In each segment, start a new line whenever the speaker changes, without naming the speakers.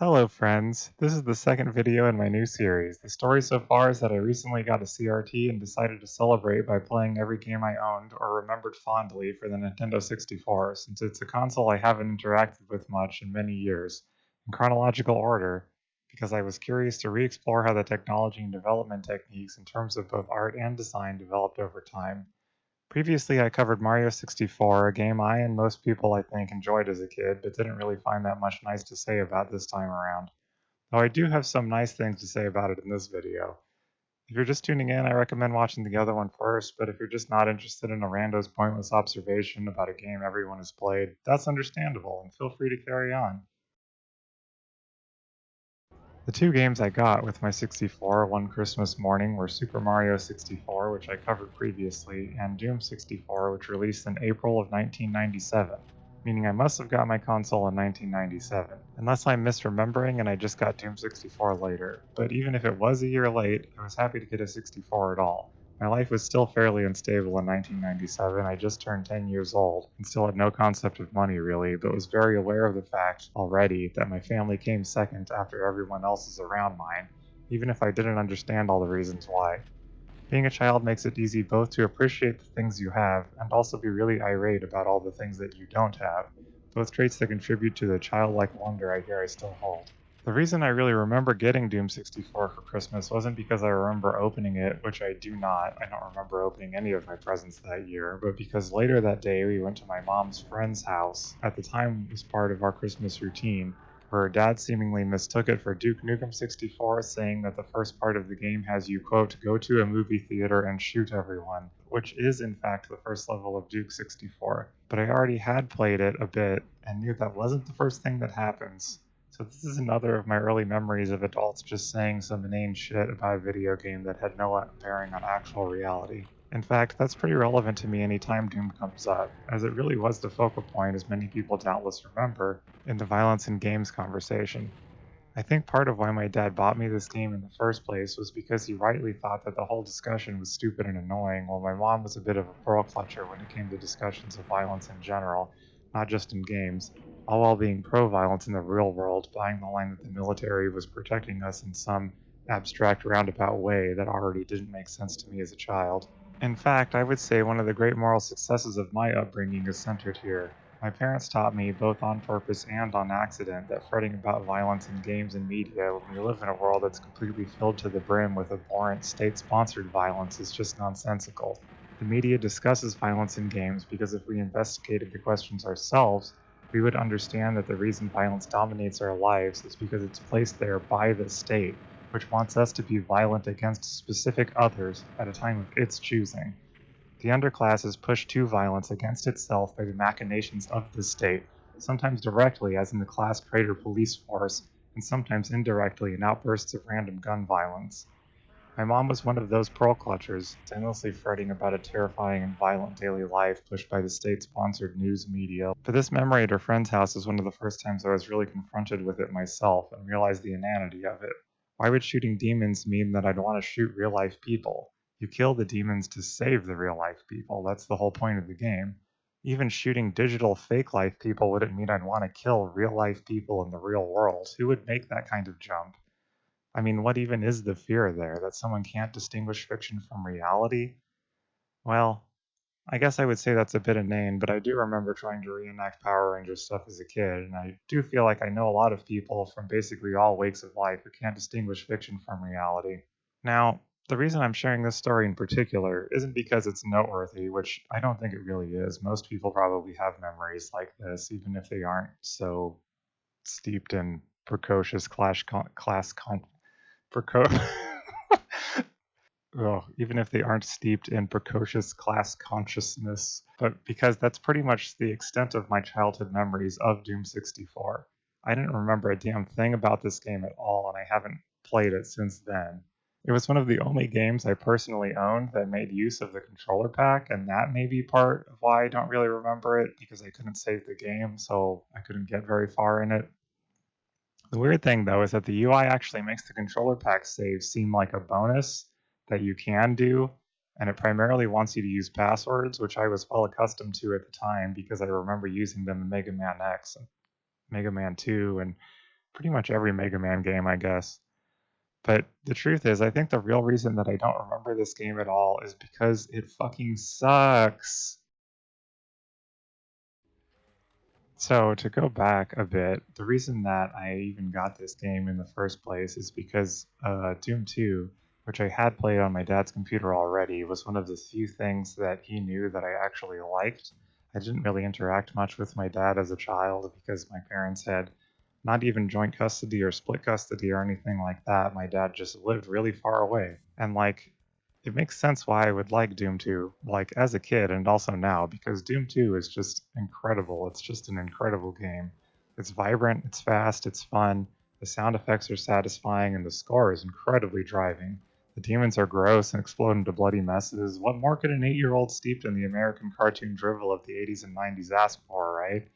Hello friends, this is the second video in my new series. The story so far is that I recently got a CRT and decided to celebrate by playing every game I owned or remembered fondly for the Nintendo 64, since it's a console I haven't interacted with much in many years, in chronological order, because I was curious to re-explore how the technology and development techniques in terms of both art and design developed over time. Previously, I covered Mario 64, a game I and most people I think enjoyed as a kid, but didn't really find that much nice to say about this time around. Though I do have some nice things to say about it in this video. If you're just tuning in, I recommend watching the other one first, but if you're just not interested in a rando's pointless observation about a game everyone has played, that's understandable, and feel free to carry on. The two games I got with my 64 one Christmas morning were Super Mario 64, which I covered previously, and Doom 64, which released in April of 1997, meaning I must have got my console in 1997, unless I'm misremembering and I just got Doom 64 later. But even if it was a year late, I was happy to get a 64 at all. My life was still fairly unstable in 1997. I just turned 10 years old and still had no concept of money really, but was very aware of the fact already that my family came second after everyone else's around mine, even if I didn't understand all the reasons why. Being a child makes it easy both to appreciate the things you have and also be really irate about all the things that you don't have, both traits that contribute to the childlike wonder I hear I still hold. The reason I really remember getting Doom 64 for Christmas wasn't because I remember opening it, which I do not. I don't remember opening any of my presents that year, but because later that day we went to my mom's friend's house. At the time, it was part of our Christmas routine, where her dad seemingly mistook it for Duke Nukem 64, saying that the first part of the game has you, quote, go to a movie theater and shoot everyone, which is in fact the first level of Duke 64. But I already had played it a bit and knew that wasn't the first thing that happens. So this is another of my early memories of adults just saying some inane shit about a video game that had no bearing on actual reality. In fact, that's pretty relevant to me anytime Doom comes up, as it really was the focal point, as many people doubtless remember, in the violence in games conversation. I think part of why my dad bought me this game in the first place was because he rightly thought that the whole discussion was stupid and annoying, while my mom was a bit of a pearl clutcher when it came to discussions of violence in general, not just in games, all while being pro violence in the real world, buying the line that the military was protecting us in some abstract roundabout way that already didn't make sense to me as a child. In fact, I would say one of the great moral successes of my upbringing is centered here. My parents taught me, both on purpose and on accident, that fretting about violence in games and media when we live in a world that's completely filled to the brim with abhorrent state-sponsored violence is just nonsensical. The media discusses violence in games because if we investigated the questions ourselves, we would understand that the reason violence dominates our lives is because it's placed there by the state, which wants us to be violent against specific others at a time of its choosing. The underclass is pushed to violence against itself by the machinations of the state, sometimes directly, as in the class traitor police force, and sometimes indirectly in outbursts of random gun violence. My mom was one of those pearl clutchers, endlessly fretting about a terrifying and violent daily life pushed by the state-sponsored news media. But this memory at her friend's house was one of the first times I was really confronted with it myself and realized the inanity of it. Why would shooting demons mean that I'd want to shoot real-life people? You kill the demons to save the real-life people. That's the whole point of the game. Even shooting digital fake-life people wouldn't mean I'd want to kill real-life people in the real world. Who would make that kind of jump? I mean, what even is the fear there? That someone can't distinguish fiction from reality? Well, I guess I would say that's a bit inane, but I do remember trying to reenact Power Rangers stuff as a kid, and I do feel like I know a lot of people from basically all wakes of life who can't distinguish fiction from reality. Now, the reason I'm sharing this story in particular isn't because it's noteworthy, which I don't think it really is. Most people probably have memories like this, even if they aren't so steeped in precocious preco- even if they aren't steeped in precocious class consciousness, but because that's pretty much the extent of my childhood memories of Doom 64. I didn't remember a damn thing about this game at all, and I haven't played it since then. It was one of the only games I personally owned that made use of the controller pack, and that may be part of why I don't really remember it, because I couldn't save the game, so I couldn't get very far in it. The weird thing, though, is that the UI actually makes the controller pack save seem like a bonus that you can do, and it primarily wants you to use passwords, which I was well accustomed to at the time because I remember using them in Mega Man X and Mega Man 2 and pretty much every Mega Man game, I guess. But the truth is, I think the real reason that I don't remember this game at all is because it fucking sucks. So to go back a bit, the reason that I even got this game in the first place is because Doom 2, which I had played on my dad's computer already, was one of the few things that he knew that I actually liked. I didn't really interact much with my dad as a child because my parents had not even joint custody or split custody or anything like that. My dad just lived really far away. And like it makes sense why I would like Doom 2, like as a kid and also now, because Doom 2 is just incredible. It's just an incredible game. It's vibrant, it's fast, it's fun, the sound effects are satisfying, and the score is incredibly driving. The demons are gross and explode into bloody messes. What more could an 8-year-old steeped in the American cartoon drivel of the 80s and 90s ask for, right?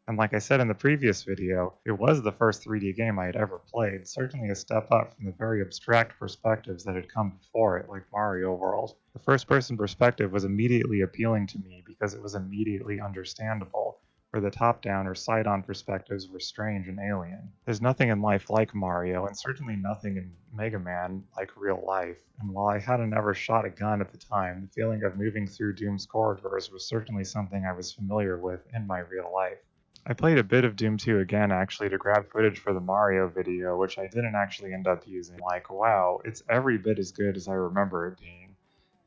And like I said in the previous video, it was the first 3D game I had ever played, certainly a step up from the very abstract perspectives that had come before it, like Mario World. The first person perspective was immediately appealing to me because it was immediately understandable, where the top down or side on perspectives were strange and alien. There's nothing in life like Mario, and certainly nothing in Mega Man like real life, and while I hadn't ever shot a gun at the time, the feeling of moving through Doom's corridors was certainly something I was familiar with in my real life. I played a bit of Doom 2 again actually to grab footage for the Mario video, which I didn't actually end up using. Like, wow, it's every bit as good as I remember it being.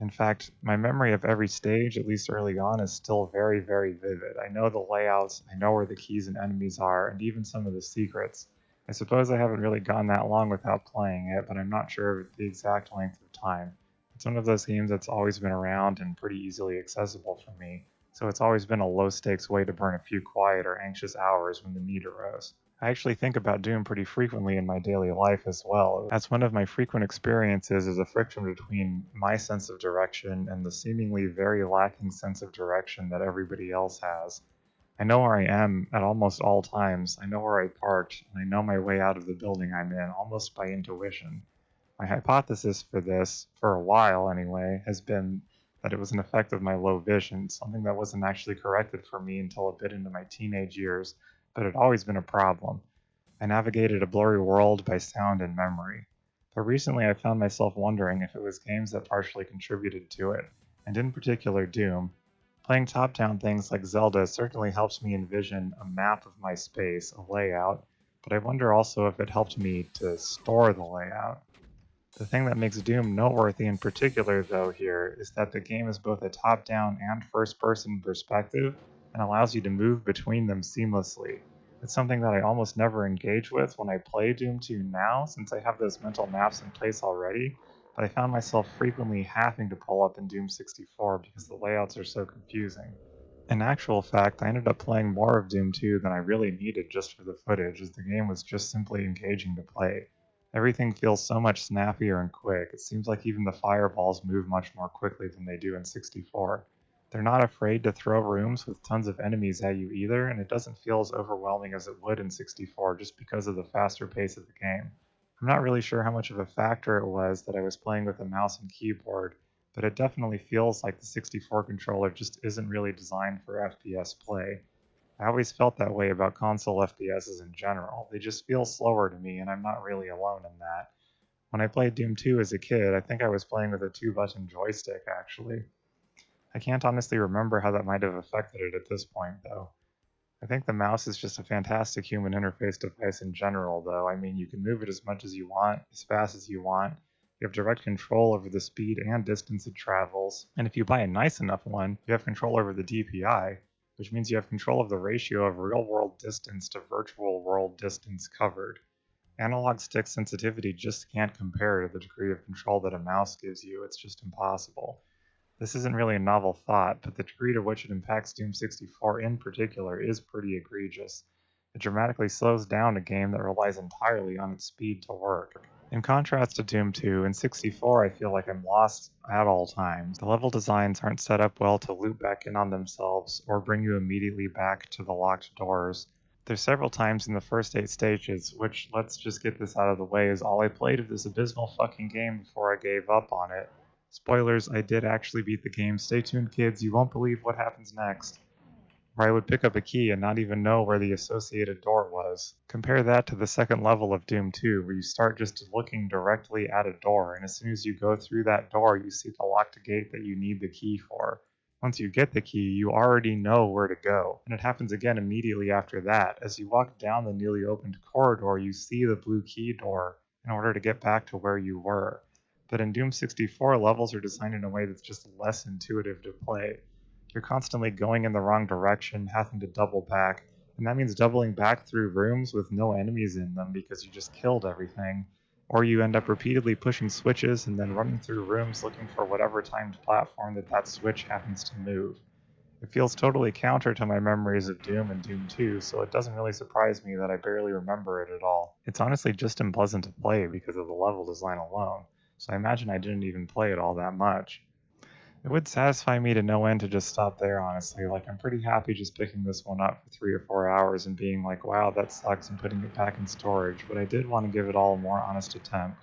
In fact, my memory of every stage, at least early on, is still very, very vivid. I know the layouts, I know where the keys and enemies are, and even some of the secrets. I suppose I haven't really gone that long without playing it, but I'm not sure of the exact length of time. It's one of those games that's always been around and pretty easily accessible for me, so it's always been a low stakes way to burn a few quiet or anxious hours when the need arose. I actually think about Doom pretty frequently in my daily life as well. That's one of my frequent experiences is a friction between my sense of direction and the seemingly very lacking sense of direction that everybody else has. I know where I am at almost all times. I know where I parked, and I know my way out of the building I'm in almost by intuition. My hypothesis for this, for a while anyway, has been that it was an effect of my low vision, something that wasn't actually corrected for me until a bit into my teenage years, but had always been a problem. I navigated a blurry world by sound and memory. But recently I found myself wondering if it was games that partially contributed to it, and in particular Doom. Playing top-down things like Zelda certainly helps me envision a map of my space, a layout, but I wonder also if it helped me to store the layout. The thing that makes Doom noteworthy in particular, though, here is that the game is both a top down and first person perspective and allows you to move between them seamlessly. It's something that I almost never engage with when I play Doom 2 now, since I have those mental maps in place already, but I found myself frequently having to pull up in Doom 64 because the layouts are so confusing. In actual fact, I ended up playing more of Doom 2 than I really needed just for the footage, as the game was just simply engaging to play. Everything feels so much snappier and quick. It seems like even the fireballs move much more quickly than they do in 64. They're not afraid to throw rooms with tons of enemies at you either, and it doesn't feel as overwhelming as it would in 64 just because of the faster pace of the game. I'm not really sure how much of a factor it was that I was playing with a mouse and keyboard, but it definitely feels like the 64 controller just isn't really designed for FPS play. I always felt that way about console FPSs in general. They just feel slower to me, and I'm not really alone in that. When I played Doom 2 as a kid, I think I was playing with a 2-button joystick, actually. I can't honestly remember how that might have affected it at this point, though. I think the mouse is just a fantastic human interface device in general, though. I mean, you can move it as much as you want, as fast as you want. You have direct control over the speed and distance it travels. And if you buy a nice enough one, you have control over the DPI, which means you have control of the ratio of real world distance to virtual world distance covered. Analog stick sensitivity just can't compare to the degree of control that a mouse gives you. It's just impossible. This isn't really a novel thought, but the degree to which it impacts Doom 64 in particular is pretty egregious. It dramatically slows down a game that relies entirely on its speed to work. In contrast to Doom 2, in 64 I feel like I'm lost at all times. The level designs aren't set up well to loop back in on themselves or bring you immediately back to the locked doors. There's several times in the first 8 stages, which, let's just get this out of the way, is all I played of this abysmal fucking game before I gave up on it. Spoilers, I did actually beat the game. Stay tuned, kids, you won't believe what happens next. where I would pick up a key and not even know where the associated door was. Compare that to the second level of Doom 2, where you start just looking directly at a door, and as soon as you go through that door, you see the locked gate that you need the key for. Once you get the key, you already know where to go, and it happens again immediately after that. As you walk down the newly opened corridor, you see the blue key door in order to get back to where you were. But in Doom 64, levels are designed in a way that's just less intuitive to play. You're constantly going in the wrong direction, having to double back, and that means doubling back through rooms with no enemies in them because you just killed everything. Or you end up repeatedly pushing switches and then running through rooms looking for whatever timed platform that switch happens to move. It feels totally counter to my memories of Doom and Doom 2, so it doesn't really surprise me that I barely remember it at all. It's honestly just unpleasant to play because of the level design alone, so I imagine I didn't even play it all that much. It would satisfy me to no end to just stop there, honestly. Like, I'm pretty happy just picking this one up for 3 or 4 hours and being like, wow, that sucks, and putting it back in storage, but I did want to give it all a more honest attempt.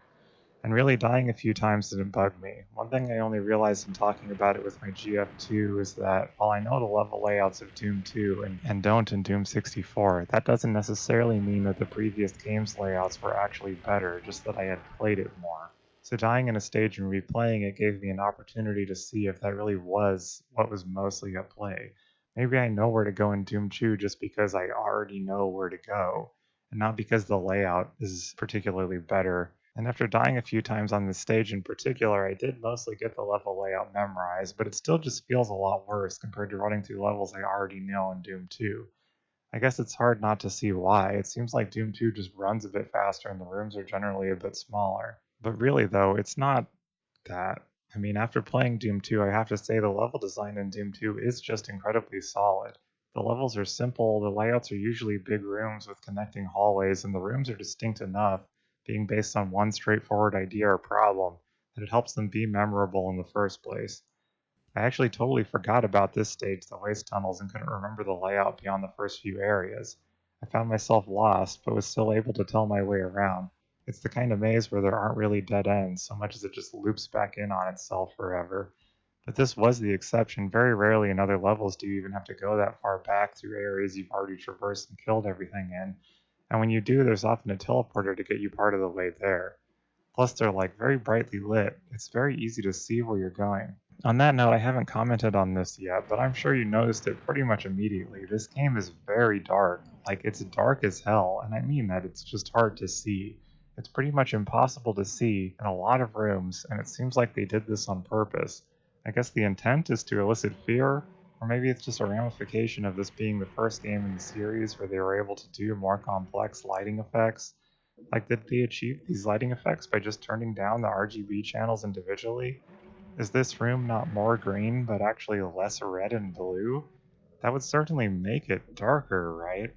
And really, dying a few times didn't bug me. One thing I only realized in talking about it with my GF2 is that while I know the level layouts of Doom 2 and don't in Doom 64, that doesn't necessarily mean that the previous game's layouts were actually better, just that I had played it more. So dying in a stage and replaying it gave me an opportunity to see if that really was what was mostly at play. Maybe I know where to go in Doom 2 just because I already know where to go, and not because the layout is particularly better. And after dying a few times on this stage in particular, I did mostly get the level layout memorized, but it still just feels a lot worse compared to running through levels I already know in Doom 2. I guess it's hard not to see why. It seems like Doom 2 just runs a bit faster and the rooms are generally a bit smaller. But really, though, it's not that. I mean, after playing Doom 2, I have to say the level design in Doom 2 is just incredibly solid. The levels are simple, the layouts are usually big rooms with connecting hallways, and the rooms are distinct enough, being based on one straightforward idea or problem, that it helps them be memorable in the first place. I actually totally forgot about this stage, the waste tunnels, and couldn't remember the layout beyond the first few areas. I found myself lost, but was still able to tell my way around. It's the kind of maze where there aren't really dead ends, so much as it just loops back in on itself forever. But this was the exception. Very rarely in other levels do you even have to go that far back through areas you've already traversed and killed everything in. And when you do, there's often a teleporter to get you part of the way there. Plus, they're like very brightly lit. It's very easy to see where you're going. On that note, I haven't commented on this yet, but I'm sure you noticed it pretty much immediately. This game is very dark. Like, it's dark as hell, and I mean that. It's just hard to see. It's pretty much impossible to see in a lot of rooms, and it seems like they did this on purpose. I guess the intent is to elicit fear, or maybe it's just a ramification of this being the first game in the series where they were able to do more complex lighting effects. Like, did they achieve these lighting effects by just turning down the RGB channels individually? Is this room not more green, but actually less red and blue? That would certainly make it darker, right?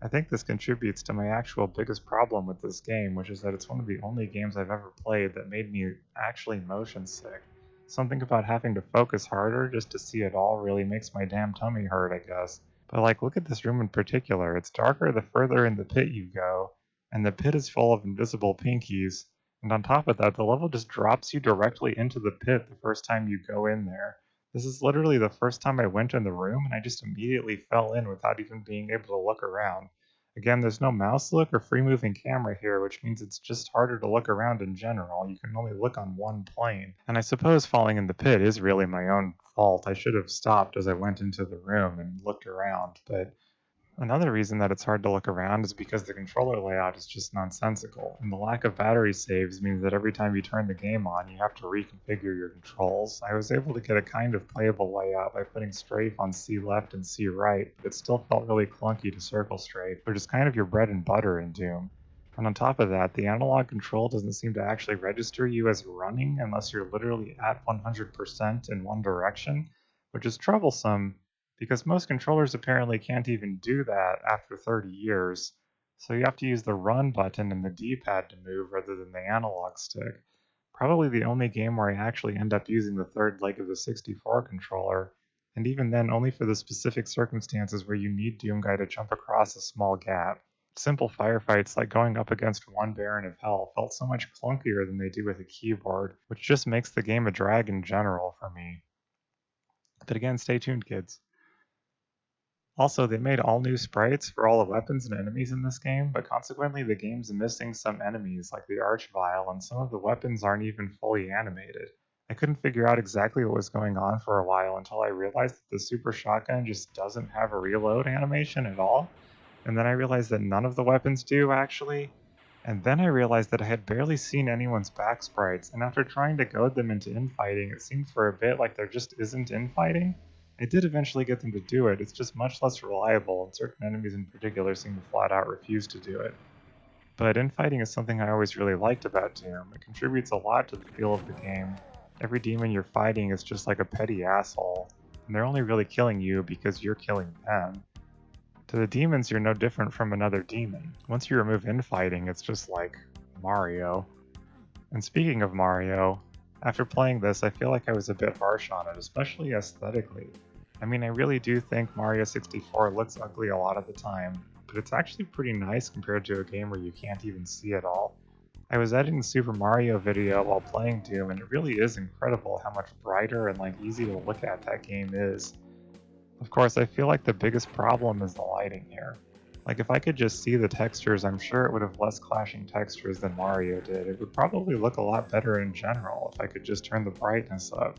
I think this contributes to my actual biggest problem with this game, which is that it's one of the only games I've ever played that made me actually motion sick. Something about having to focus harder just to see it all really makes my damn tummy hurt, I guess. But like, look at this room in particular. It's darker the further in the pit you go, and the pit is full of invisible pinkies, and on top of that, the level just drops you directly into the pit the first time you go in there. This is literally the first time I went in the room, and I just immediately fell in without even being able to look around. Again, there's no mouse look or free moving camera here, which means it's just harder to look around in general. You can only look on one plane. And I suppose falling in the pit is really my own fault. I should have stopped as I went into the room and looked around, but another reason that it's hard to look around is because the controller layout is just nonsensical, and the lack of battery saves means that every time you turn the game on, you have to reconfigure your controls. I was able to get a kind of playable layout by putting strafe on C left and C right, but it still felt really clunky to circle strafe, which is kind of your bread and butter in Doom. And on top of that, the analog control doesn't seem to actually register you as running unless you're literally at 100% in one direction, which is troublesome because most controllers apparently can't even do that after 30 years, so you have to use the run button and the D-pad to move rather than the analog stick. Probably the only game where I actually end up using the third leg of the 64 controller, and even then only for the specific circumstances where you need Doomguy to jump across a small gap. Simple firefights like going up against one Baron of Hell felt so much clunkier than they do with a keyboard, which just makes the game a drag in general for me. But again, stay tuned, kids. Also, they made all new sprites for all the weapons and enemies in this game, but consequently the game's missing some enemies like the Archvile, and some of the weapons aren't even fully animated. I couldn't figure out exactly what was going on for a while until I realized that the Super Shotgun just doesn't have a reload animation at all, and then I realized that none of the weapons do, actually. And then I realized that I had barely seen anyone's back sprites, and after trying to goad them into infighting, it seemed for a bit like there just isn't infighting. I did eventually get them to do it, it's just much less reliable, and certain enemies in particular seem to flat out refuse to do it. But infighting is something I always really liked about Doom. It contributes a lot to the feel of the game. Every demon you're fighting is just like a petty asshole, and they're only really killing you because you're killing them. To the demons, you're no different from another demon. Once you remove infighting, it's just like Mario. And speaking of Mario, after playing this, I feel like I was a bit harsh on it, especially aesthetically. I mean, I really do think Mario 64 looks ugly a lot of the time, but it's actually pretty nice compared to a game where you can't even see it all. I was editing the Super Mario video while playing Doom, and it really is incredible how much brighter and easy to look at that game is. Of course, I feel like the biggest problem is the lighting here. If I could just see the textures, I'm sure it would have less clashing textures than Mario did. It would probably look a lot better in general if I could just turn the brightness up.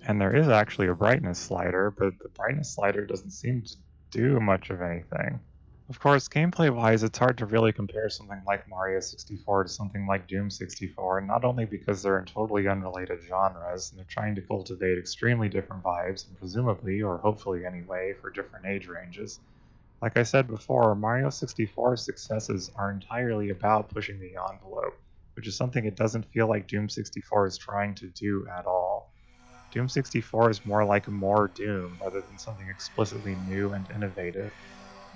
And there is actually a brightness slider, but the brightness slider doesn't seem to do much of anything. Of course, gameplay-wise, it's hard to really compare something like Mario 64 to something like Doom 64, not only because they're in totally unrelated genres, and they're trying to cultivate extremely different vibes, and presumably, or hopefully anyway, for different age ranges. Like I said before, Mario 64's successes are entirely about pushing the envelope, which is something it doesn't feel like Doom 64 is trying to do at all. Doom 64 is more like more Doom rather than something explicitly new and innovative,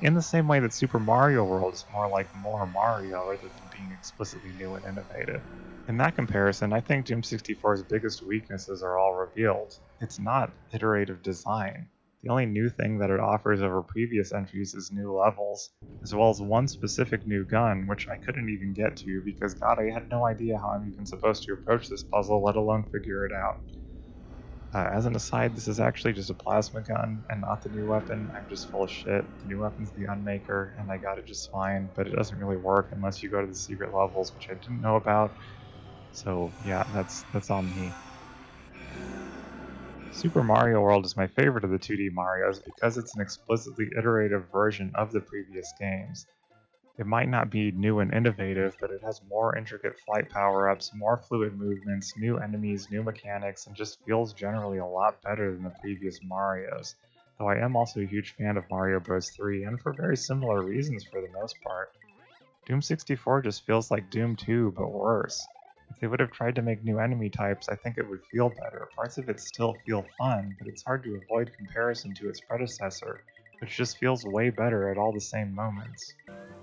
in the same way that Super Mario World is more like more Mario rather than being explicitly new and innovative. In that comparison, I think Doom 64's biggest weaknesses are all revealed. It's not iterative design. The only new thing that it offers over previous entries is new levels, as well as one specific new gun, which I couldn't even get to because god, I had no idea how I'm even supposed to approach this puzzle, let alone figure it out. As an aside, this is actually just a plasma gun and not the new weapon. I'm just full of shit. The new weapon's the Unmaker, and I got it just fine, but it doesn't really work unless you go to the secret levels, which I didn't know about. So yeah, that's on me. Super Mario World is my favorite of the 2D Marios because it's an explicitly iterative version of the previous games. It might not be new and innovative, but it has more intricate flight power-ups, more fluid movements, new enemies, new mechanics, and just feels generally a lot better than the previous Marios. Though I am also a huge fan of Mario Bros. 3, and for very similar reasons for the most part. Doom 64 just feels like Doom 2, but worse. If they would have tried to make new enemy types, I think it would feel better. Parts of it still feel fun, but it's hard to avoid comparison to its predecessor, which just feels way better at all the same moments.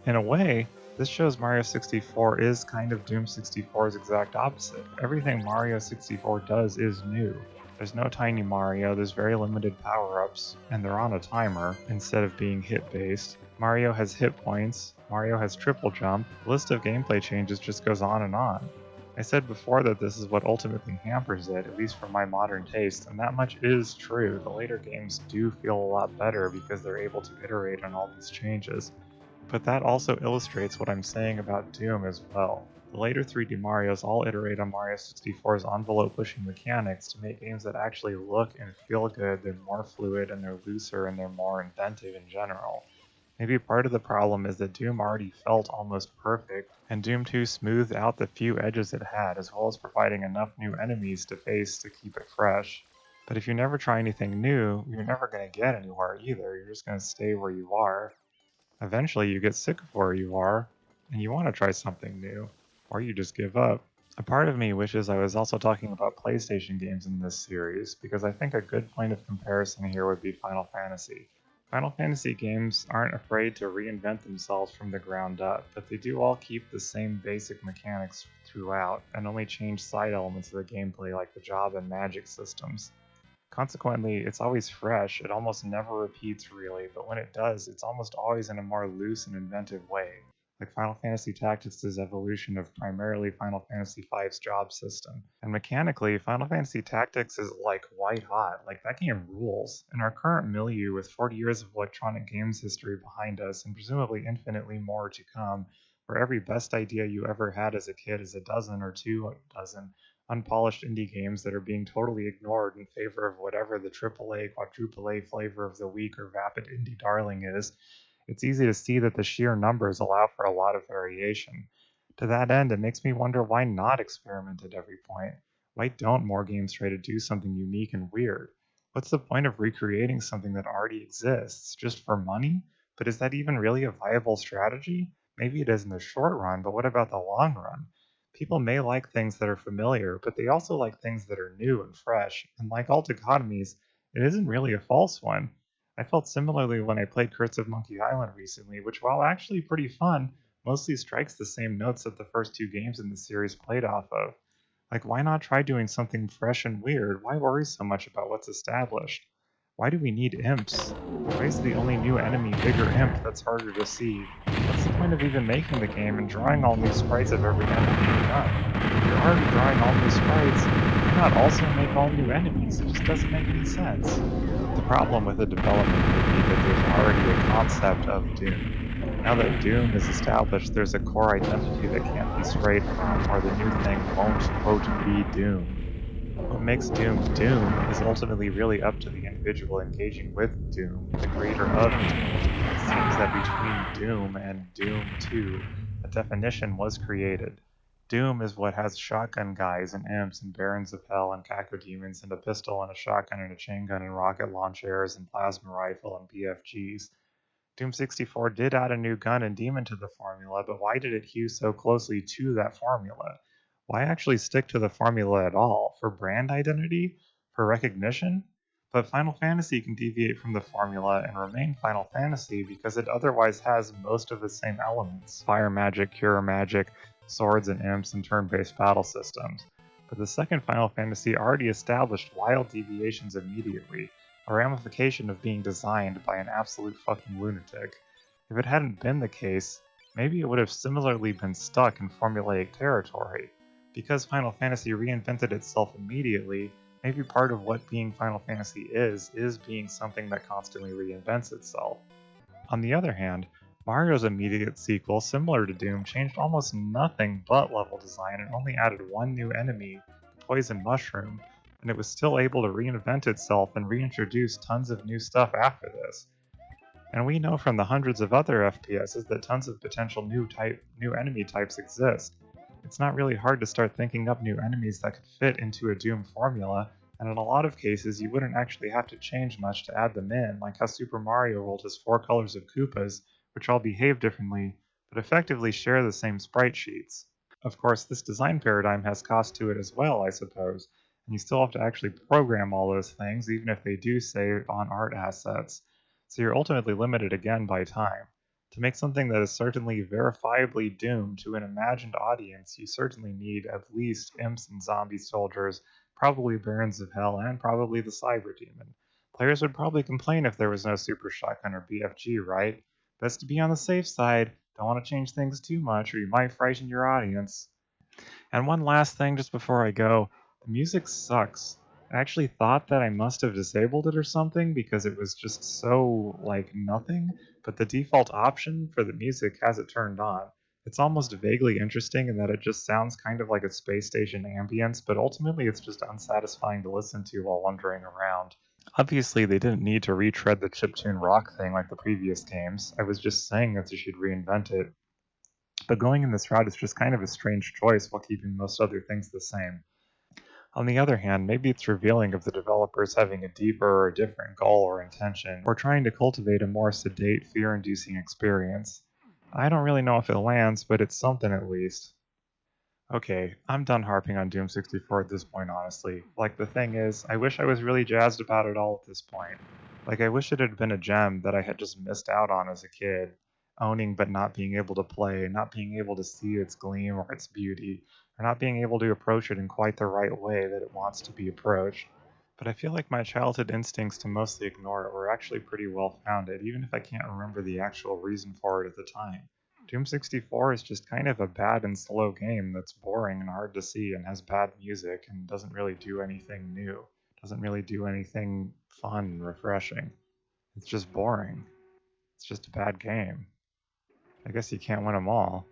In a way, this shows Mario 64 is kind of Doom 64's exact opposite. Everything Mario 64 does is new. There's no tiny Mario, there's very limited power-ups, and they're on a timer instead of being hit-based. Mario has hit points, Mario has triple jump, the list of gameplay changes just goes on and on. I said before that this is what ultimately hampers it, at least for my modern taste, and that much is true. The later games do feel a lot better because they're able to iterate on all these changes. But that also illustrates what I'm saying about Doom as well. The later 3D Marios all iterate on Mario 64's envelope-pushing mechanics to make games that actually look and feel good, they're more fluid, and they're looser, and they're more inventive in general. Maybe part of the problem is that Doom already felt almost perfect, and Doom 2 smoothed out the few edges it had, as well as providing enough new enemies to face to keep it fresh. But if you never try anything new, you're never going to get anywhere either, you're just going to stay where you are. Eventually you get sick of where you are, and you want to try something new, or you just give up. A part of me wishes I was also talking about PlayStation games in this series, because I think a good point of comparison here would be Final Fantasy. Final Fantasy games aren't afraid to reinvent themselves from the ground up, but they do all keep the same basic mechanics throughout, and only change side elements of the gameplay like the job and magic systems. Consequently, it's always fresh, it almost never repeats really, but when it does, it's almost always in a more loose and inventive way. like Final Fantasy Tactics' evolution of primarily Final Fantasy V's job system. And mechanically, Final Fantasy Tactics is like white hot. Like that game rules. In our current milieu, with 40 years of electronic games history behind us and presumably infinitely more to come, where every best idea you ever had as a kid is a dozen or two dozen unpolished indie games that are being totally ignored in favor of whatever the AAA, quadruple A flavor of the week or vapid indie darling is, it's easy to see that the sheer numbers allow for a lot of variation. To that end, it makes me wonder why not experiment at every point? Why don't more games try to do something unique and weird? What's the point of recreating something that already exists just for money? But is that even really a viable strategy? Maybe it is in the short run, but what about the long run? People may like things that are familiar, but they also like things that are new and fresh. And like all dichotomies, it isn't really a false one. I felt similarly when I played Curse of Monkey Island recently, which, while actually pretty fun, mostly strikes the same notes that the first two games in the series played off of. Like, why not try doing something fresh and weird? Why worry so much about what's established? Why do we need imps? Why is the only new enemy bigger imp that's harder to see? What's the point of even making the game and drawing all new sprites of every enemy you've done? If you're already drawing all new sprites, why not also make all new enemies? It just doesn't make any sense. The problem with the development would be that there's already a concept of Doom. Now that Doom is established, there's a core identity that can't be strayed from, or the new thing won't, quote, be Doom. What makes Doom Doom is ultimately really up to the individual engaging with Doom, the creator of Doom. It seems that between Doom and Doom 2, a definition was created. Doom is what has shotgun guys and imps and barons of hell and cacodemons and a pistol and a shotgun and a chain gun and rocket launchers and plasma rifle and BFGs. Doom 64 did add a new gun and demon to the formula, but why did it hew so closely to that formula? Why actually stick to the formula at all? For brand identity? For recognition? But Final Fantasy can deviate from the formula and remain Final Fantasy because it otherwise has most of the same elements: fire magic, cure magic, swords and imps, and turn based battle systems. But the second Final Fantasy already established wild deviations immediately, a ramification of being designed by an absolute fucking lunatic. If it hadn't been the case, maybe it would have similarly been stuck in formulaic territory. Because Final Fantasy reinvented itself immediately, maybe part of what being Final Fantasy is being something that constantly reinvents itself. On the other hand, Mario's immediate sequel, similar to Doom, changed almost nothing but level design and only added one new enemy, the Poison Mushroom, and it was still able to reinvent itself and reintroduce tons of new stuff after this. And we know from the hundreds of other FPSs that tons of potential new enemy types exist. It's not really hard to start thinking up new enemies that could fit into a Doom formula, and in a lot of cases you wouldn't actually have to change much to add them in, like how Super Mario World has 4 colors of Koopas, which all behave differently, but effectively share the same sprite sheets. Of course, this design paradigm has cost to it as well, I suppose, and you still have to actually program all those things, even if they do save on art assets. So you're ultimately limited again by time. To make something that is certainly verifiably doomed to an imagined audience, you certainly need at least imps and zombie soldiers, probably barons of hell, and probably the cyber demon. Players would probably complain if there was no super shotgun or BFG, right? Best to be on the safe side. Don't want to change things too much, or you might frighten your audience. And one last thing just before I go, the music sucks. I actually thought that I must have disabled it or something because it was just so, like, nothing, but the default option for the music has it turned on. It's almost vaguely interesting in that it just sounds kind of like a space station ambience, but ultimately it's just unsatisfying to listen to while wandering around. Obviously, they didn't need to retread the chiptune rock thing like the previous games. I was just saying that they should reinvent it. But going in this route is just kind of a strange choice while keeping most other things the same. On the other hand, maybe it's revealing of the developers having a deeper or different goal or intention, or trying to cultivate a more sedate, fear-inducing experience. I don't really know if it lands, but it's something at least. Okay, I'm done harping on Doom 64 at this point, honestly. Like, the thing is, I wish I was really jazzed about it all at this point. Like, I wish it had been a gem that I had just missed out on as a kid, owning but not being able to play, not being able to see its gleam or its beauty, or not being able to approach it in quite the right way that it wants to be approached. But I feel like my childhood instincts to mostly ignore it were actually pretty well founded, even if I can't remember the actual reason for it at the time. Doom 64 is just kind of a bad and slow game that's boring and hard to see and has bad music and doesn't really do anything new. Doesn't really do anything fun and refreshing. It's just boring. It's just a bad game. I guess you can't win them all.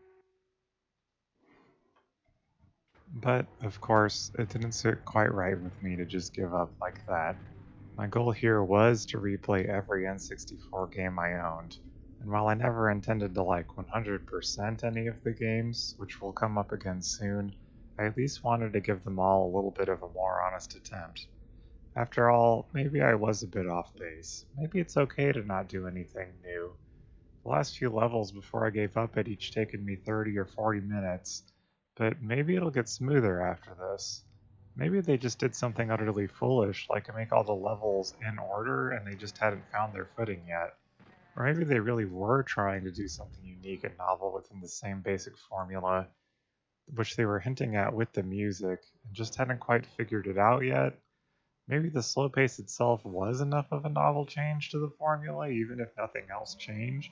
But, of course, it didn't sit quite right with me to just give up like that. My goal here was to replay every N64 game I owned, and while I never intended to like 100% any of the games, which will come up again soon, I at least wanted to give them all a little bit of a more honest attempt. After all, maybe I was a bit off base. Maybe it's okay to not do anything new. The last few levels before I gave up had each taken me 30 or 40 minutes, but maybe it'll get smoother after this. Maybe they just did something utterly foolish, like make all the levels in order and they just hadn't found their footing yet. Or maybe they really were trying to do something unique and novel within the same basic formula, which they were hinting at with the music, and just hadn't quite figured it out yet. Maybe the slow pace itself was enough of a novel change to the formula, even if nothing else changed.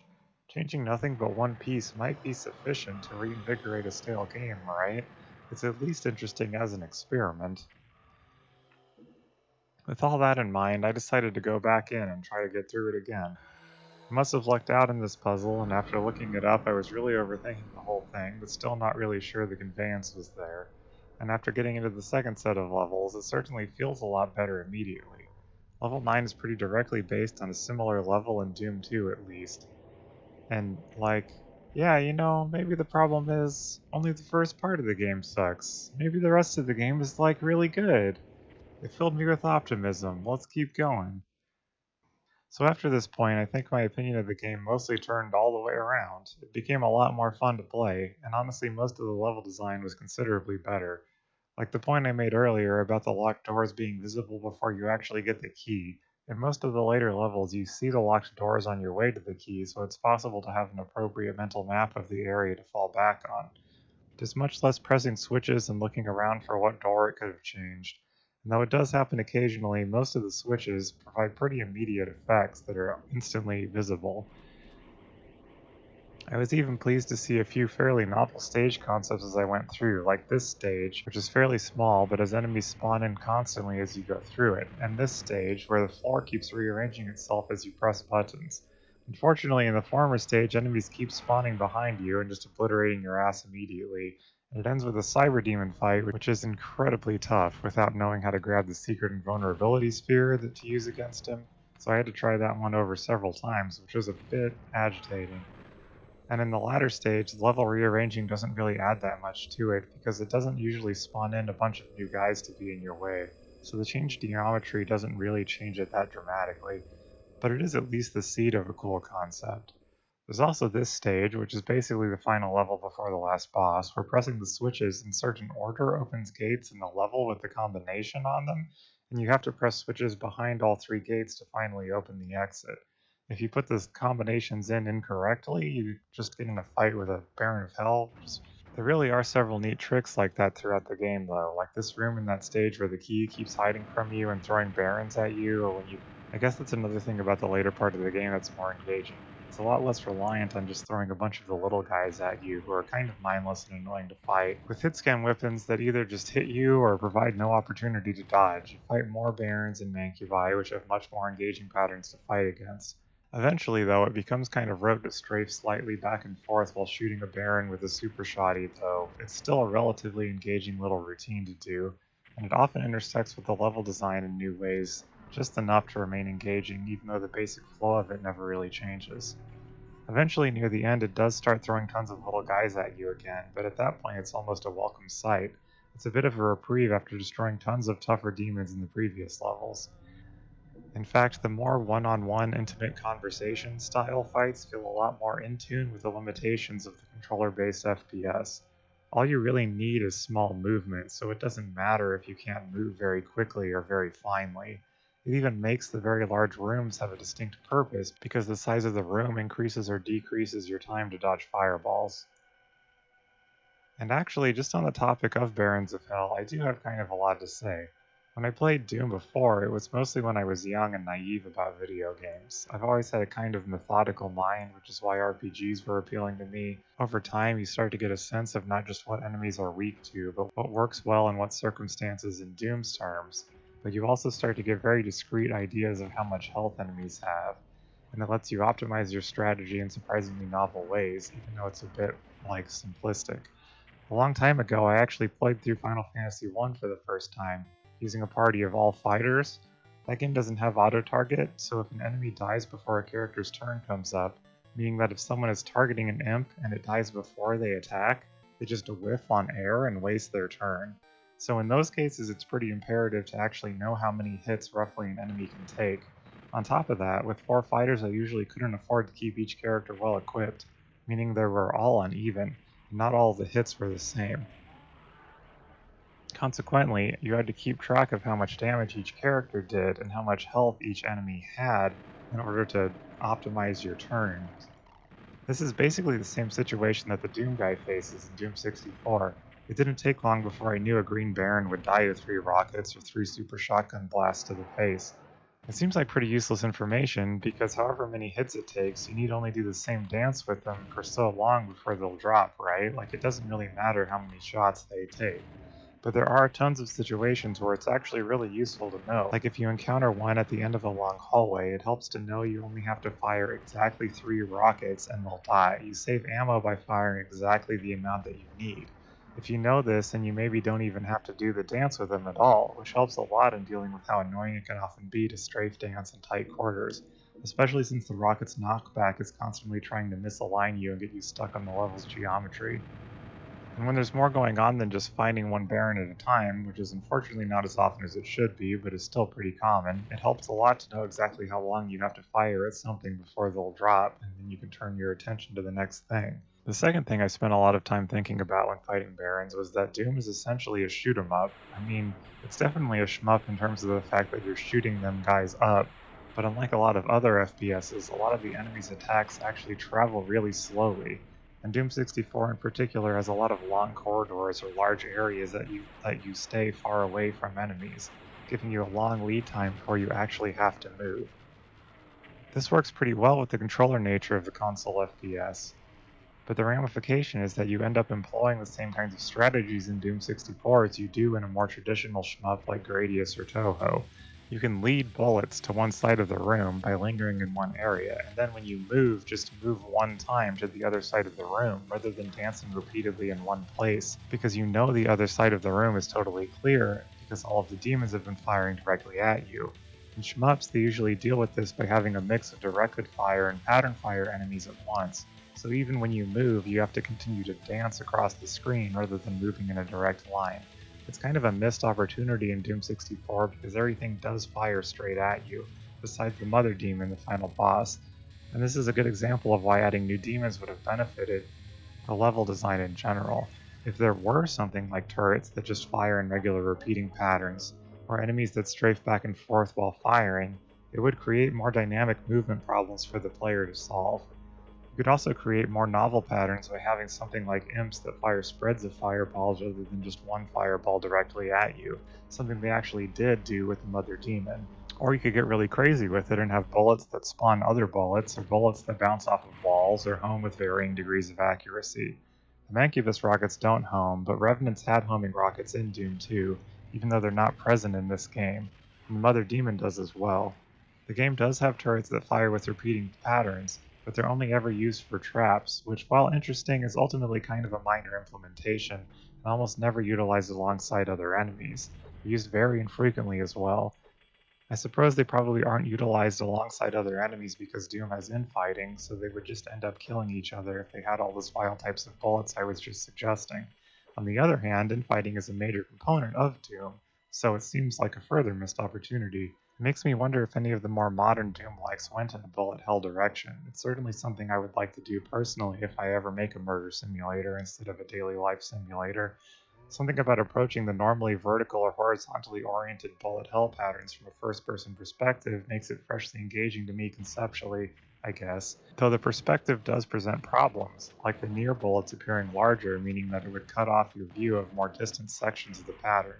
Changing nothing but one piece might be sufficient to reinvigorate a stale game, right? It's at least interesting as an experiment. With all that in mind, I decided to go back in and try to get through it again. I must have lucked out in this puzzle, and after looking it up, I was really overthinking the whole thing, but still not really sure the conveyance was there. And after getting into the second set of levels, it certainly feels a lot better immediately. Level 9 is pretty directly based on a similar level in Doom 2 at least. And, yeah, maybe the problem is only the first part of the game sucks. Maybe the rest of the game is, really good. It filled me with optimism. Let's keep going. So after this point, I think my opinion of the game mostly turned all the way around. It became a lot more fun to play, and honestly, most of the level design was considerably better. Like the point I made earlier about the locked doors being visible before you actually get the key. In most of the later levels, you see the locked doors on your way to the key, so it's possible to have an appropriate mental map of the area to fall back on. There's much less pressing switches and looking around for what door it could have changed. And though it does happen occasionally, most of the switches provide pretty immediate effects that are instantly visible. I was even pleased to see a few fairly novel stage concepts as I went through, like this stage, which is fairly small but has enemies spawn in constantly as you go through it, and this stage, where the floor keeps rearranging itself as you press buttons. Unfortunately, in the former stage, enemies keep spawning behind you and just obliterating your ass immediately, and it ends with a cyber demon fight, which is incredibly tough without knowing how to grab the secret invulnerability sphere to use against him, so I had to try that one over several times, which was a bit agitating. And in the latter stage, the level rearranging doesn't really add that much to it because it doesn't usually spawn in a bunch of new guys to be in your way, so the changed geometry doesn't really change it that dramatically, but it is at least the seed of a cool concept. There's also this stage, which is basically the final level before the last boss, where pressing the switches in certain order opens gates in the level with the combination on them, and you have to press switches behind all three gates to finally open the exit. If you put the combinations in incorrectly, you just get in a fight with a Baron of Hell. There really are several neat tricks like that throughout the game, though, like this room in that stage where the key keeps hiding from you and throwing barons at you, or when you. I guess that's another thing about the later part of the game that's more engaging. It's a lot less reliant on just throwing a bunch of the little guys at you who are kind of mindless and annoying to fight. With hit scan weapons that either just hit you or provide no opportunity to dodge, you fight more barons and mancubi, which have much more engaging patterns to fight against. Eventually, though, it becomes kind of rote to strafe slightly back and forth while shooting a Baron with a super shoddy, though it's still a relatively engaging little routine to do, and it often intersects with the level design in new ways, just enough to remain engaging, even though the basic flow of it never really changes. Eventually, near the end, it does start throwing tons of little guys at you again, but at that point it's almost a welcome sight. It's a bit of a reprieve after destroying tons of tougher demons in the previous levels. In fact, the more one-on-one intimate conversation style fights feel a lot more in tune with the limitations of the controller-based FPS. All you really need is small movement, so it doesn't matter if you can't move very quickly or very finely. It even makes the very large rooms have a distinct purpose because the size of the room increases or decreases your time to dodge fireballs. And actually, just on the topic of Barons of Hell, I do have kind of a lot to say. When I played Doom before, it was mostly when I was young and naive about video games. I've always had a kind of methodical mind, which is why RPGs were appealing to me. Over time, you start to get a sense of not just what enemies are weak to, but what works well in what circumstances in Doom's terms. But you also start to get very discrete ideas of how much health enemies have, and it lets you optimize your strategy in surprisingly novel ways, even though it's a bit, simplistic. A long time ago, I actually played through Final Fantasy I for the first time, using a party of all fighters. That game doesn't have auto-target, so if an enemy dies before a character's turn comes up, meaning that if someone is targeting an imp and it dies before they attack, they just whiff on air and waste their turn. So in those cases, it's pretty imperative to actually know how many hits roughly an enemy can take. On top of that, with 4 fighters I usually couldn't afford to keep each character well equipped, meaning they were all uneven, and not all of the hits were the same. Consequently, you had to keep track of how much damage each character did and how much health each enemy had in order to optimize your turns. This is basically the same situation that the Doom guy faces in Doom 64. It didn't take long before I knew a Green Baron would die to 3 rockets or 3 super shotgun blasts to the face. It seems like pretty useless information because however many hits it takes, you need only do the same dance with them for so long before they'll drop, right? Like it doesn't really matter how many shots they take. But there are tons of situations where it's actually really useful to know. Like if you encounter one at the end of a long hallway, it helps to know you only have to fire exactly 3 rockets and they'll die. You save ammo by firing exactly the amount that you need. If you know this, then you maybe don't even have to do the dance with them at all, which helps a lot in dealing with how annoying it can often be to strafe dance in tight quarters, especially since the rocket's knockback is constantly trying to misalign you and get you stuck on the level's geometry. And when there's more going on than just finding one Baron at a time, which is unfortunately not as often as it should be, but is still pretty common, it helps a lot to know exactly how long you have to fire at something before they'll drop, and then you can turn your attention to the next thing. The second thing I spent a lot of time thinking about when fighting Barons was that Doom is essentially a shoot 'em up. I mean, it's definitely a shmup in terms of the fact that you're shooting them guys up, but unlike a lot of other FPSs, a lot of the enemy's attacks actually travel really slowly. And Doom 64 in particular has a lot of long corridors or large areas that you stay far away from enemies, giving you a long lead time before you actually have to move. This works pretty well with the controller nature of the console FPS, but the ramification is that you end up employing the same kinds of strategies in Doom 64 as you do in a more traditional shmup like Gradius or Toho. You can lead bullets to one side of the room by lingering in one area, and then when you move, just move one time to the other side of the room rather than dancing repeatedly in one place, because you know the other side of the room is totally clear because all of the demons have been firing directly at you. In shmups, they usually deal with this by having a mix of directed fire and pattern fire enemies at once, so even when you move, you have to continue to dance across the screen rather than moving in a direct line. It's kind of a missed opportunity in Doom 64 because everything does fire straight at you, besides the Mother Demon, the final boss. And this is a good example of why adding new demons would have benefited the level design in general. If there were something like turrets that just fire in regular repeating patterns, or enemies that strafe back and forth while firing, it would create more dynamic movement problems for the player to solve. You could also create more novel patterns by having something like Imps that fire spreads of fireballs rather than just one fireball directly at you, something they actually did do with the Mother Demon. Or you could get really crazy with it and have bullets that spawn other bullets, or bullets that bounce off of walls, or home with varying degrees of accuracy. The Mancubus rockets don't home, but Revenants had homing rockets in Doom 2, even though they're not present in this game, and the Mother Demon does as well. The game does have turrets that fire with repeating patterns, but they're only ever used for traps, which, while interesting, is ultimately kind of a minor implementation and almost never utilized alongside other enemies. They're used very infrequently as well. I suppose they probably aren't utilized alongside other enemies because Doom has infighting, so they would just end up killing each other if they had all those vile types of bullets I was just suggesting. On the other hand, infighting is a major component of Doom, so it seems like a further missed opportunity. It makes me wonder if any of the more modern Doom likes went in a bullet hell direction. It's certainly something I would like to do personally if I ever make a murder simulator instead of a daily life simulator. Something about approaching the normally vertical or horizontally oriented bullet hell patterns from a first-person perspective makes it freshly engaging to me conceptually, I guess, though the perspective does present problems, like the near bullets appearing larger, meaning that it would cut off your view of more distant sections of the pattern.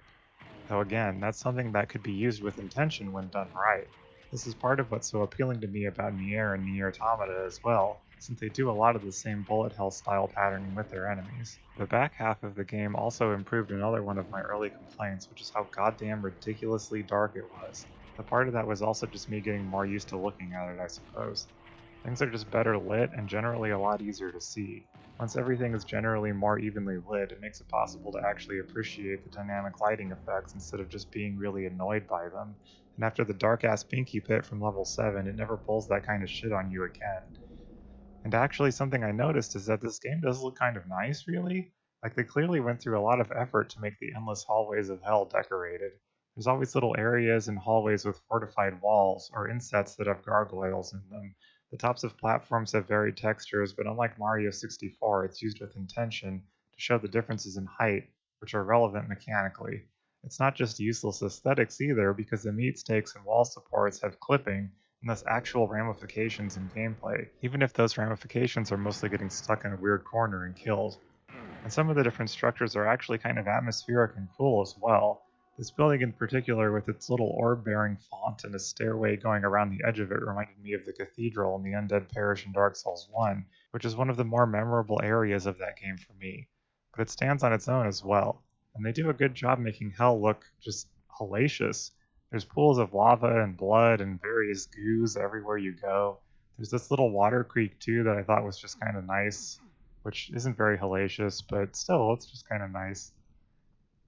Though again, that's something that could be used with intention when done right. This is part of what's so appealing to me about Nier and Nier Automata as well, since they do a lot of the same bullet hell style patterning with their enemies. The back half of the game also improved another one of my early complaints, which is how goddamn ridiculously dark it was. But part of that was also just me getting more used to looking at it, I suppose. Things are just better lit and generally a lot easier to see. Once everything is generally more evenly lit, it makes it possible to actually appreciate the dynamic lighting effects instead of just being really annoyed by them. And after the dark ass Pinky Pit from level 7, it never pulls that kind of shit on you again. And actually, something I noticed is that this game does look kind of nice, really. Like, they clearly went through a lot of effort to make the endless hallways of hell decorated. There's always little areas and hallways with fortified walls, or insets that have gargoyles in them. The tops of platforms have varied textures, but unlike Mario 64, it's used with intention to show the differences in height, which are relevant mechanically. It's not just useless aesthetics either, because the meat stakes and wall supports have clipping, and thus actual ramifications in gameplay, even if those ramifications are mostly getting stuck in a weird corner and killed. And some of the different structures are actually kind of atmospheric and cool as well. This building in particular, with its little orb-bearing font and a stairway going around the edge of it, reminded me of the cathedral in the Undead Parish in Dark Souls 1, which is one of the more memorable areas of that game for me. But it stands on its own as well, and they do a good job making hell look just hellacious. There's pools of lava and blood and various goos everywhere you go. There's this little water creek too that I thought was just kind of nice, which isn't very hellacious, but still, it's just kind of nice.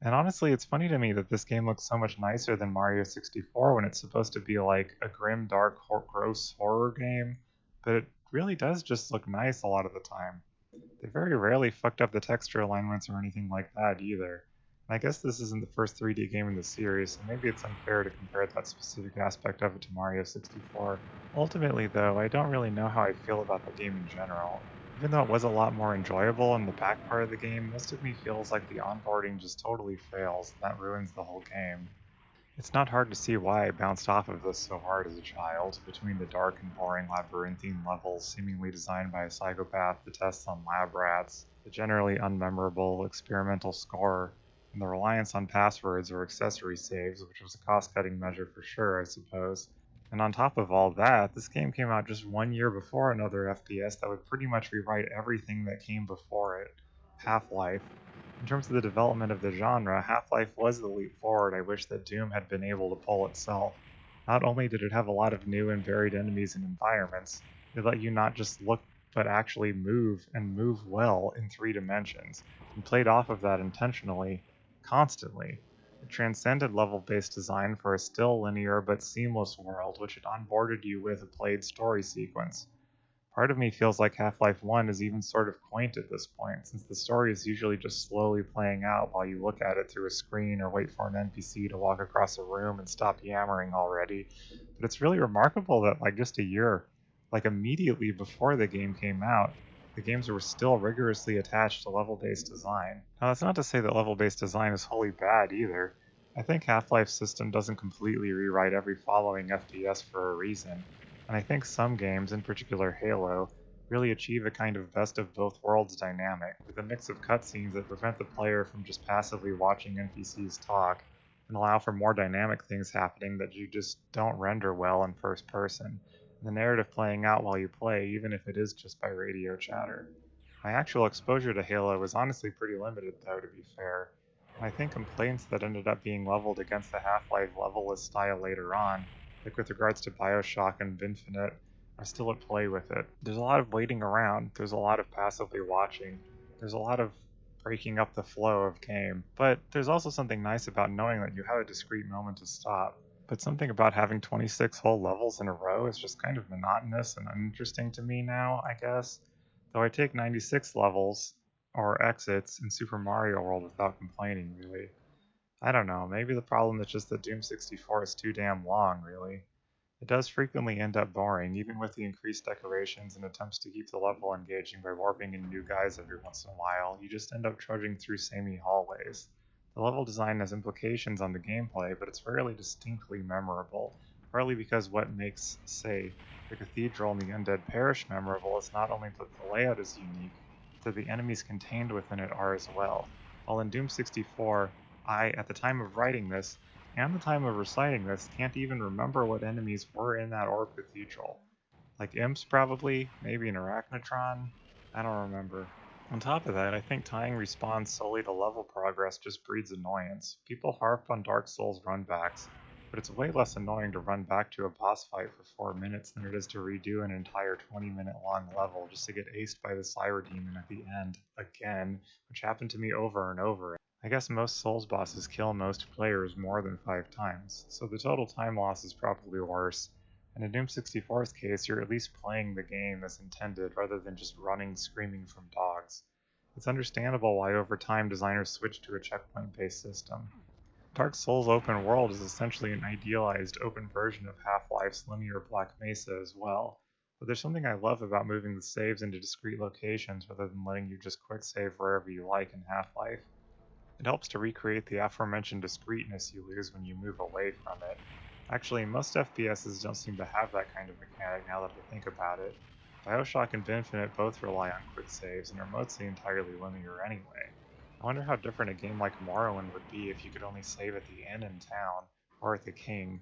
And honestly, it's funny to me that this game looks so much nicer than Mario 64 when it's supposed to be like a grim, dark, gross horror game, but it really does just look nice a lot of the time. They very rarely fucked up the texture alignments or anything like that either. And I guess this isn't the first 3D game in the series, so maybe it's unfair to compare that specific aspect of it to Mario 64. Ultimately, though, I don't really know how I feel about the game in general. Even though it was a lot more enjoyable in the back part of the game, most of me feels like the onboarding just totally fails, and that ruins the whole game. It's not hard to see why I bounced off of this so hard as a child, between the dark and boring labyrinthine levels seemingly designed by a psychopath to test on lab rats, the generally unmemorable experimental score, and the reliance on passwords or accessory saves, which was a cost-cutting measure for sure, I suppose. And on top of all that, this game came out just 1 year before another FPS that would pretty much rewrite everything that came before it, Half-Life. In terms of the development of the genre, Half-Life was the leap forward I wish that Doom had been able to pull itself. Not only did it have a lot of new and varied enemies and environments, it let you not just look but actually move and move well in 3 dimensions, and played off of that intentionally, constantly. It transcended level-based design for a still linear but seamless world, which it onboarded you with a played story sequence. Part of me feels like Half-Life 1 is even sort of quaint at this point, since the story is usually just slowly playing out while you look at it through a screen or wait for an NPC to walk across a room and stop yammering already. But it's really remarkable that, like, just a year, like immediately before the game came out, the games were still rigorously attached to level-based design. Now, that's not to say that level-based design is wholly bad either. I think Half-Life's system doesn't completely rewrite every following FPS for a reason, and I think some games, in particular Halo, really achieve a kind of best of both worlds dynamic, with a mix of cutscenes that prevent the player from just passively watching NPCs talk, and allow for more dynamic things happening that you just don't render well in first person, and the narrative playing out while you play, even if it is just by radio chatter. My actual exposure to Halo was honestly pretty limited, though, to be fair, and I think complaints that ended up being leveled against the Half-Life levelless style later on, like with regards to Bioshock and Infinite, are still at play with it. There's a lot of waiting around, there's a lot of passively watching, there's a lot of breaking up the flow of game, but there's also something nice about knowing that you have a discrete moment to stop. But something about having 26 whole levels in a row is just kind of monotonous and uninteresting to me now, I guess. Though I take 96 levels, or exits, in Super Mario World without complaining, really. I don't know, maybe the problem is just that Doom 64 is too damn long, really. It does frequently end up boring, even with the increased decorations and attempts to keep the level engaging by warping in new guys every once in a while. You just end up trudging through samey hallways. The level design has implications on the gameplay, but it's rarely distinctly memorable, partly because what makes, say, the Cathedral and the Undead Parish memorable is not only that the layout is unique, but that the enemies contained within it are as well. While in Doom 64, I, at the time of writing this, and the time of reciting this, can't even remember what enemies were in that orb cathedral. Like Imps, probably? Maybe an Arachnotron? I don't remember. On top of that, I think tying respawns solely to level progress just breeds annoyance. People harp on Dark Souls runbacks, but it's way less annoying to run back to a boss fight for 4 minutes than it is to redo an entire 20-minute long level just to get aced by the Syra Demon at the end, again, which happened to me over and over. I guess most Souls bosses kill most players more than 5 times, so the total time loss is probably worse. And in Doom 64's case, you're at least playing the game as intended rather than just running screaming from dogs. It's understandable why over time designers switched to a checkpoint-based system. Dark Souls open world is essentially an idealized open version of Half-Life's linear Black Mesa as well, but there's something I love about moving the saves into discrete locations rather than letting you just quick save wherever you like in Half-Life. It helps to recreate the aforementioned discreteness you lose when you move away from it. Actually, most FPSs don't seem to have that kind of mechanic now that I think about it. Bioshock and Infinite both rely on quick saves and are mostly entirely linear anyway. I wonder how different a game like Morrowind would be if you could only save at the inn in town, or at the King.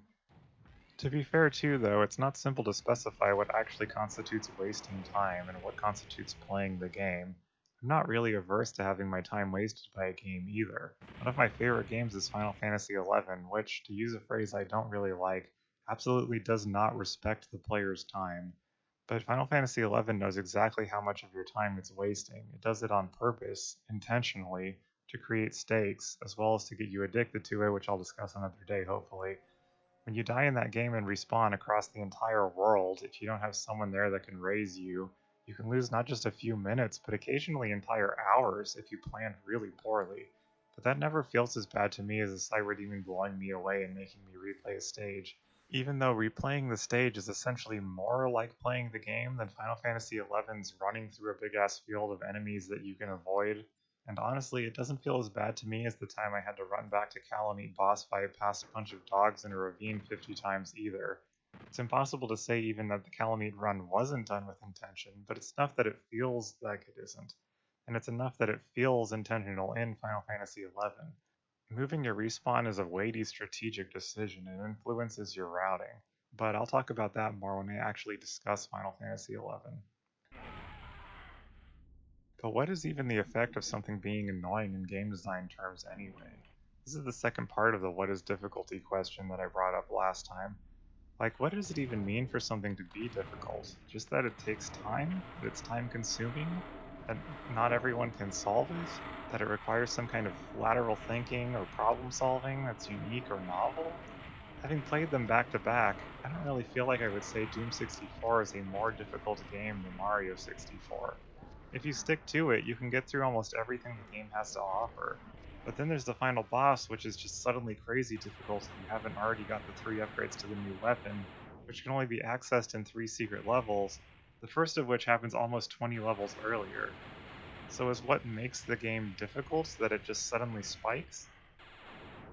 To be fair too, though, it's not simple to specify what actually constitutes wasting time and what constitutes playing the game. I'm not really averse to having my time wasted by a game either. One of my favorite games is Final Fantasy XI, which, to use a phrase I don't really like, absolutely does not respect the player's time. But Final Fantasy XI knows exactly how much of your time it's wasting. It does it on purpose, intentionally, to create stakes, as well as to get you addicted to it, which I'll discuss another day, hopefully. When you die in that game and respawn across the entire world, if you don't have someone there that can raise you, you can lose not just a few minutes, but occasionally entire hours if you plan really poorly. But that never feels as bad to me as a Cyber Demon blowing me away and making me replay a stage. Even though replaying the stage is essentially more like playing the game than Final Fantasy XI's running through a big ass field of enemies that you can avoid, and honestly, it doesn't feel as bad to me as the time I had to run back to Calamite boss fight past a bunch of dogs in a ravine 50 times either. It's impossible to say even that the Calamite run wasn't done with intention, but it's enough that it feels like it isn't. And it's enough that it feels intentional in Final Fantasy XI. Moving your respawn is a weighty strategic decision and influences your routing, but I'll talk about that more when I actually discuss Final Fantasy XI. But what is even the effect of something being annoying in game design terms anyway? This is the second part of the what is difficulty question that I brought up last time. Like, what does it even mean for something to be difficult? Just that it takes time? That it's time consuming? That not everyone can solve it? That it requires some kind of lateral thinking or problem solving that's unique or novel? Having played them back to back, I don't really feel like I would say Doom 64 is a more difficult game than Mario 64. If you stick to it, you can get through almost everything the game has to offer. But then there's the final boss, which is just suddenly crazy difficult if you haven't already got the 3 upgrades to the new weapon, which can only be accessed in 3 secret levels, the first of which happens almost 20 levels earlier. So is what makes the game difficult that it just suddenly spikes?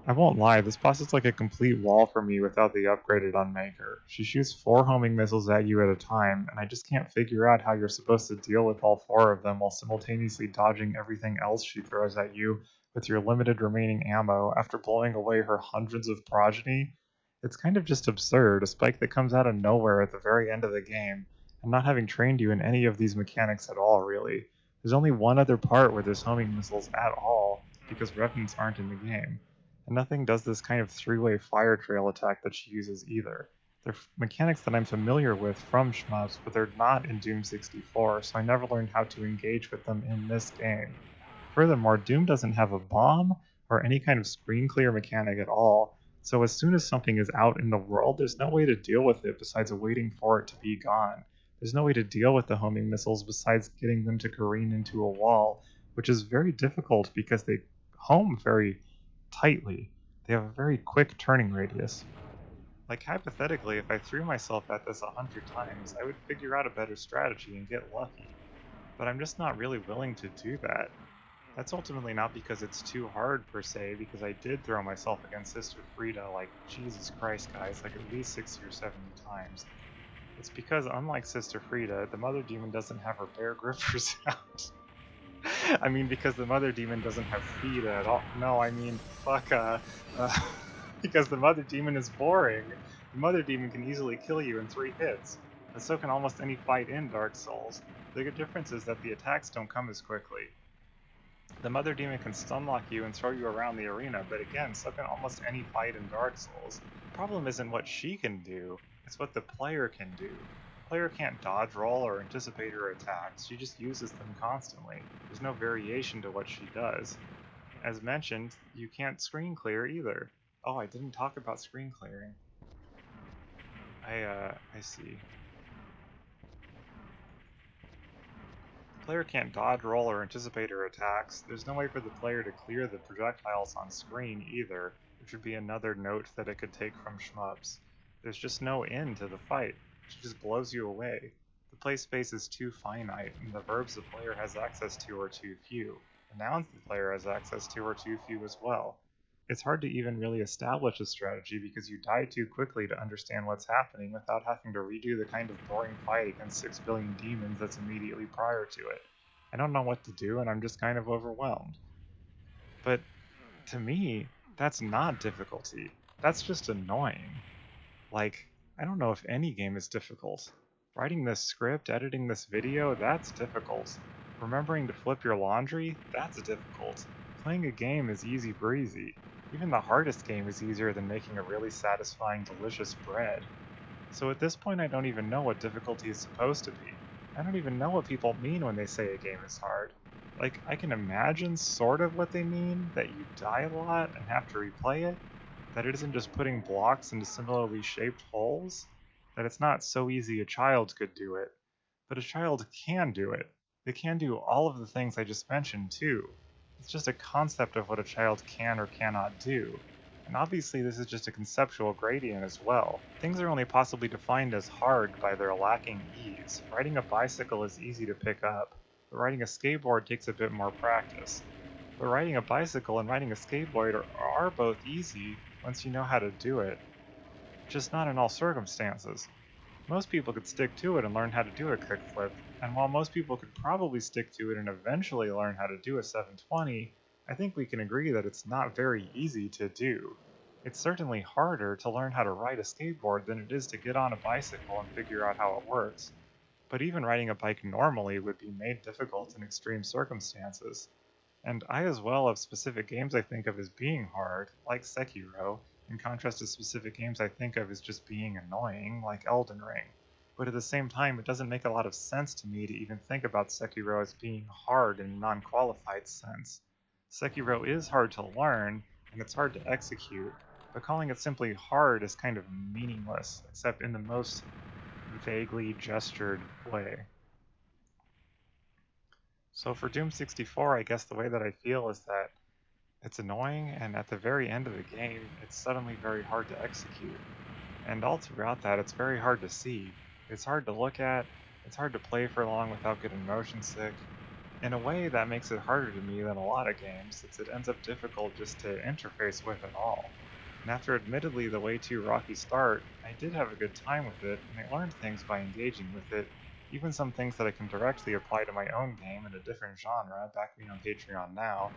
I won't lie, this boss is like a complete wall for me without the upgraded Unmaker. She shoots 4 homing missiles at you at a time, and I just can't figure out how you're supposed to deal with all 4 of them while simultaneously dodging everything else she throws at you with your limited remaining ammo after blowing away her hundreds of progeny. It's kind of just absurd, a spike that comes out of nowhere at the very end of the game, and not having trained you in any of these mechanics at all, really. There's only one other part where there's homing missiles at all, because revenants aren't in the game. And nothing does this kind of 3-way fire trail attack that she uses either. They're mechanics that I'm familiar with from shmups, but they're not in Doom 64, so I never learned how to engage with them in this game. Furthermore, Doom doesn't have a bomb or any kind of screen clear mechanic at all, so as soon as something is out in the world, there's no way to deal with it besides waiting for it to be gone. There's no way to deal with the homing missiles besides getting them to careen into a wall, which is very difficult because they home very tightly. They have a very quick turning radius. Like, hypothetically, if I threw myself at this 100 times, I would figure out a better strategy and get lucky. But I'm just not really willing to do that. That's ultimately not because it's too hard per se, because I did throw myself against Sister Frida like, Jesus Christ guys, like at least 60 or 70 times. It's because, unlike Sister Frida, the Mother Demon doesn't have her bear grippers out. I mean, because the mother demon doesn't have feet at all. No, I mean, fuck, because the mother demon is boring. The mother demon can easily kill you in 3 hits, and so can almost any fight in Dark Souls. The big difference is that the attacks don't come as quickly. The mother demon can stunlock you and throw you around the arena, but again, so can almost any fight in Dark Souls. The problem isn't what she can do, it's what the player can do. The player can't dodge roll or anticipate her attacks, she just uses them constantly. There's no variation to what she does. As mentioned, you can't screen clear either. Oh, I didn't talk about screen clearing. I see. The player can't dodge, roll, or anticipate her attacks. There's no way for the player to clear the projectiles on screen either, which would be another note that it could take from shmups. There's just no end to the fight. She just blows you away. The play space is too finite, and the verbs the player has access to are too few. The nouns the player has access to are too few as well. It's hard to even really establish a strategy because you die too quickly to understand what's happening without having to redo the kind of boring fight against 6 billion demons that's immediately prior to it. I don't know what to do and I'm just kind of overwhelmed. But to me, that's not difficulty. That's just annoying. Like, I don't know if any game is difficult. Writing this script, editing this video, that's difficult. Remembering to flip your laundry, that's difficult. Playing a game is easy breezy. Even the hardest game is easier than making a really satisfying, delicious bread. So at this point I don't even know what difficulty is supposed to be. I don't even know what people mean when they say a game is hard. Like, I can imagine sort of what they mean, that you die a lot and have to replay it, that it isn't just putting blocks into similarly shaped holes, that it's not so easy a child could do it. But a child can do it. They can do all of the things I just mentioned too. It's just a concept of what a child can or cannot do. And obviously this is just a conceptual gradient as well. Things are only possibly defined as hard by their lacking ease. Riding a bicycle is easy to pick up, but riding a skateboard takes a bit more practice. But riding a bicycle and riding a skateboard are both easy once you know how to do it, just not in all circumstances. Most people could stick to it and learn how to do a kickflip, and while most people could probably stick to it and eventually learn how to do a 720, I think we can agree that it's not very easy to do. It's certainly harder to learn how to ride a skateboard than it is to get on a bicycle and figure out how it works. But even riding a bike normally would be made difficult in extreme circumstances. And I as well have specific games I think of as being hard, like Sekiro, in contrast to specific games I think of as just being annoying, like Elden Ring. But at the same time, it doesn't make a lot of sense to me to even think about Sekiro as being hard in a non-qualified sense. Sekiro is hard to learn, and it's hard to execute, but calling it simply hard is kind of meaningless, except in the most vaguely gestured way. So for Doom 64, I guess the way that I feel is that it's annoying, and at the very end of the game, it's suddenly very hard to execute. And all throughout that, it's very hard to see. It's hard to look at, it's hard to play for long without getting motion sick. In a way, that makes it harder to me than a lot of games, since it ends up difficult just to interface with at all. And after admittedly the way too rocky start, I did have a good time with it, and I learned things by engaging with it, even some things that I can directly apply to my own game in a different genre, back me on Patreon now.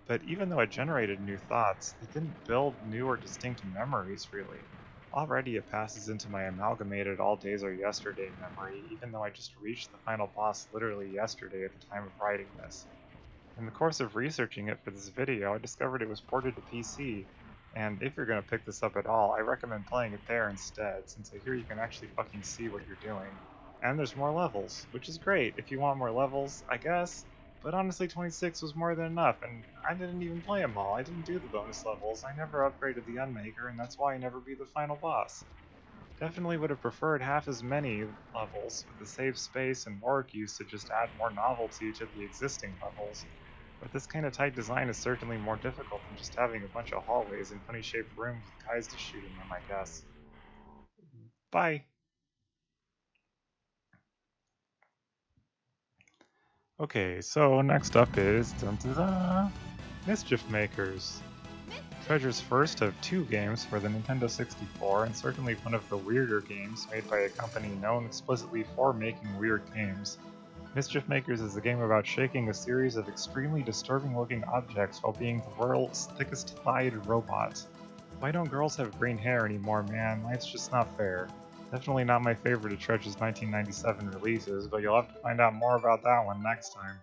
But even though it generated new thoughts, it didn't build new or distinct memories, really. Already it passes into my amalgamated all days are yesterday memory, even though I just reached the final boss literally yesterday at the time of writing this. In the course of researching it for this video, I discovered it was ported to PC, and if you're going to pick this up at all, I recommend playing it there instead, since I hear you can actually fucking see what you're doing. And there's more levels, which is great if you want more levels, I guess. But honestly, 26 was more than enough, and I didn't even play them all. I didn't do the bonus levels. I never upgraded the Unmaker, and that's why I never beat the final boss. Definitely would have preferred half as many levels, with the save space and work used to just add more novelty to the existing levels. But this kind of tight design is certainly more difficult than just having a bunch of hallways and funny-shaped rooms with guys to shoot in them, I guess. Bye! Okay, so next up is Mischief Makers. Treasure's first of 2 games for the Nintendo 64, and certainly one of the weirder games made by a company known explicitly for making weird games. Mischief Makers is a game about shaking a series of extremely disturbing-looking objects while being the world's thickest-thighed robot. Why don't girls have green hair anymore, man? Life's just not fair. Definitely not my favorite of Treasure's 1997 releases, but you'll have to find out more about that one next time.